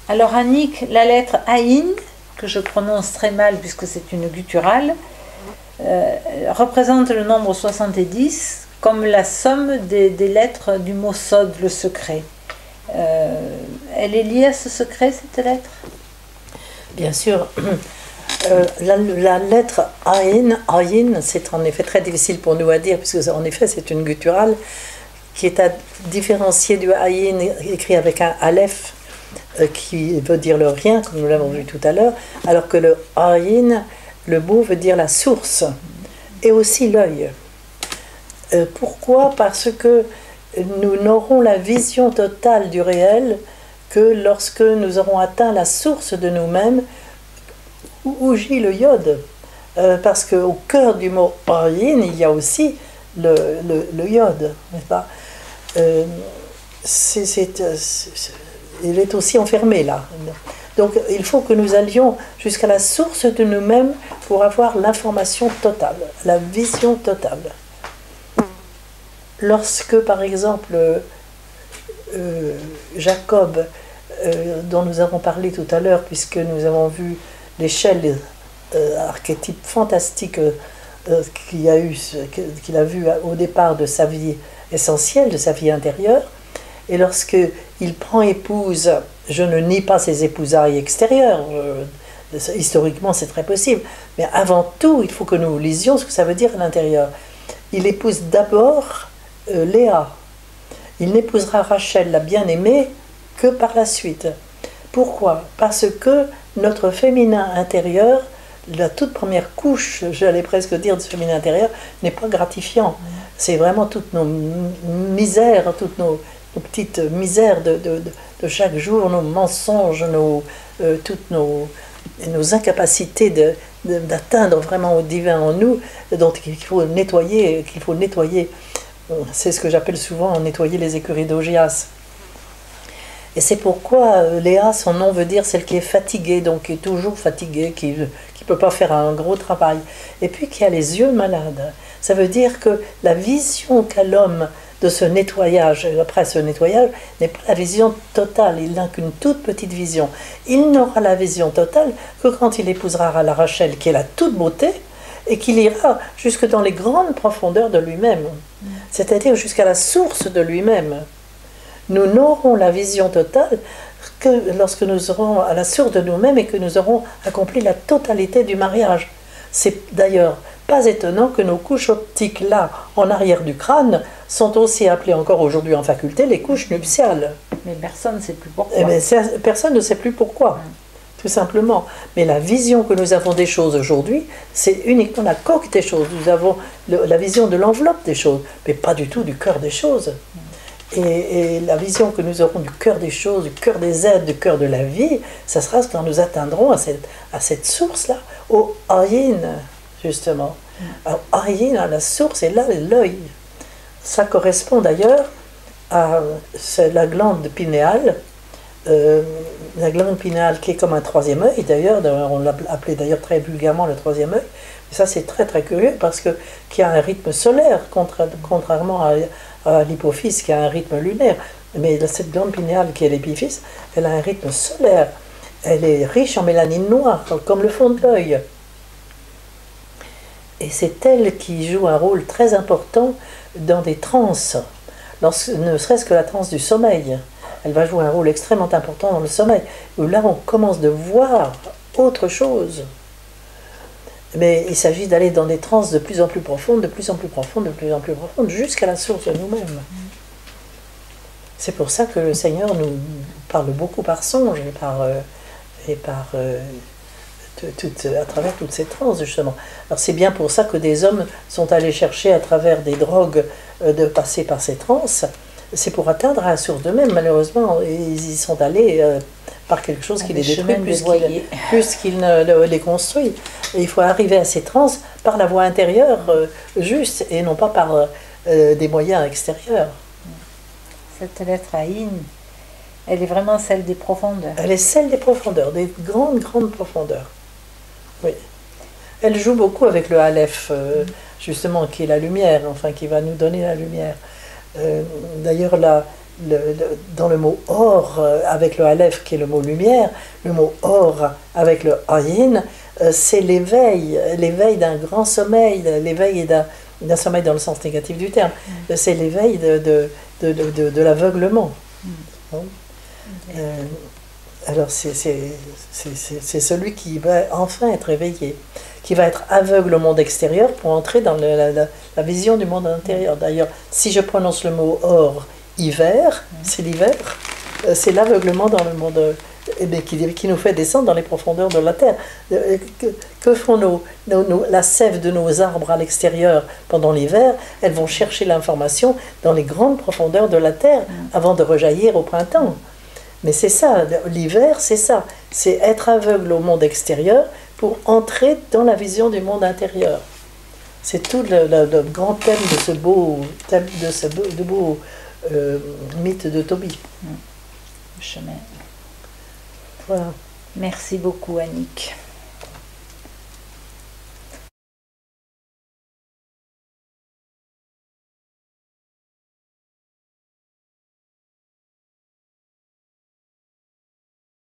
Alors Annick, la lettre Aïn, que je prononce très mal puisque c'est une gutturale, représente le nombre 70 comme la somme des lettres du mot Sod, le secret. Elle est liée à ce secret, cette lettre? Bien sûr. La lettre Aïn, c'est en effet très difficile pour nous à dire, puisque en effet c'est une gutturale qui est à différencier du Aïn écrit avec un Aleph qui veut dire le rien, comme nous l'avons vu tout à l'heure, alors que le Aïn, le mot veut dire la source, et aussi l'œil. Pourquoi? Parce que nous n'aurons la vision totale du réel que lorsque nous aurons atteint la source de nous-mêmes, où gît le yod. Parce qu'au cœur du mot Ayin, il y a aussi le yod, n'est-ce pas? Il est aussi enfermé là. Donc il faut que nous allions jusqu'à la source de nous-mêmes pour avoir l'information totale, la vision totale. Lorsque, par exemple, Jacob, dont nous avons parlé tout à l'heure, puisque nous avons vu l'échelle archétype fantastique qu'il a vu au départ de sa vie essentielle, de sa vie intérieure, et lorsque il prend épouse, je ne nie pas ses épousailles extérieures, historiquement c'est très possible, mais avant tout, il faut que nous lisions ce que ça veut dire à l'intérieur. Il épouse d'abord Léa. Il n'épousera Rachel, la bien-aimée, que par la suite. Pourquoi? Parce que notre féminin intérieur, la toute première couche, j'allais presque dire, de ce féminin intérieur, n'est pas gratifiant. C'est vraiment toutes nos misères, toutes nos petites misères de chaque jour, nos mensonges, toutes nos incapacités d'atteindre vraiment au divin en nous, dont il faut nettoyer, c'est ce que j'appelle souvent nettoyer les écuries d'Augias. Et c'est pourquoi Léa, son nom veut dire celle qui est fatiguée, donc qui est toujours fatiguée, qui ne peut pas faire un gros travail. Et puis qui a les yeux malades. Ça veut dire que la vision qu'a l'homme de ce nettoyage, après ce nettoyage, n'est pas la vision totale, il n'a qu'une toute petite vision. Il n'aura la vision totale que quand il épousera la Rachel, qui est la toute beauté, et qu'il ira jusque dans les grandes profondeurs de lui-même, c'est-à-dire jusqu'à la source de lui-même. Nous n'aurons la vision totale que lorsque nous serons à la source de nous-mêmes et que nous aurons accompli la totalité du mariage. C'est d'ailleurs pas étonnant que nos couches optiques là, en arrière du crâne, sont aussi appelées encore aujourd'hui en faculté les couches nuptiales. Mais personne ne sait plus pourquoi. Personne ne sait plus pourquoi. Tout simplement. Mais la vision que nous avons des choses aujourd'hui, c'est uniquement la coque des choses. Nous avons la vision de l'enveloppe des choses, mais pas du tout du cœur des choses. Et la vision que nous aurons du cœur des choses, du cœur des êtres, du cœur de la vie, ça sera quand nous atteindrons à cette source-là, au Ayin, justement. Alors, Ayin, à la source, et là, l'œil. Ça correspond d'ailleurs à la glande pinéale, qui est comme un troisième œil, d'ailleurs, on l'a appelé d'ailleurs très vulgairement le troisième œil. Et ça, c'est très très curieux parce qu'il y a un rythme solaire, contrairement à l'hypophyse qui a un rythme lunaire. Mais cette glande pinéale qui est l'épiphyse, elle a un rythme solaire. Elle est riche en mélanine noire, comme le fond de l'œil. Et c'est elle qui joue un rôle très important dans des transes, ne serait-ce que la transe du sommeil. Elle va jouer un rôle extrêmement important dans le sommeil, où là on commence de voir autre chose. Mais il s'agit d'aller dans des transes de plus en plus profondes, de plus en plus profondes, de plus en plus profondes, jusqu'à la source de nous-mêmes. C'est pour ça que le Seigneur nous parle beaucoup par songe à travers toutes ces transes, justement. Alors c'est bien pour ça que des hommes sont allés chercher à travers des drogues de passer par ces transes. C'est pour atteindre à la source d'eux-mêmes. Malheureusement, ils y sont allés par quelque chose qui les détruit plus qu'il ne les construit. Et il faut arriver à ces trans par la voie intérieure juste et non pas par des moyens extérieurs. Cette lettre Aïn, elle est vraiment celle des profondeurs. Elle est celle des profondeurs, des grandes, grandes profondeurs. Oui. Elle joue beaucoup avec le Aleph, justement, qui est la lumière, enfin qui va nous donner la lumière. D'ailleurs, dans le mot or, avec le aleph qui est le mot lumière, le mot or avec le ayin, c'est l'éveil, l'éveil d'un grand sommeil, l'éveil d'un sommeil dans le sens négatif du terme, c'est l'éveil de l'aveuglement. Alors c'est celui qui va enfin être éveillé, qui va être aveugle au monde extérieur pour entrer dans la vision du monde intérieur. D'ailleurs, si je prononce le mot or, hiver, c'est l'hiver, c'est l'aveuglement dans le monde qui nous fait descendre dans les profondeurs de la terre. Que font la sève de nos arbres à l'extérieur pendant l'hiver? Elles vont chercher l'information dans les grandes profondeurs de la terre avant de rejaillir au printemps. Mais c'est ça, l'hiver, c'est ça. C'est être aveugle au monde extérieur pour entrer dans la vision du monde intérieur. C'est tout le grand thème de ce beau mythe de Tobit. Le chemin. Voilà. Merci beaucoup, Annick.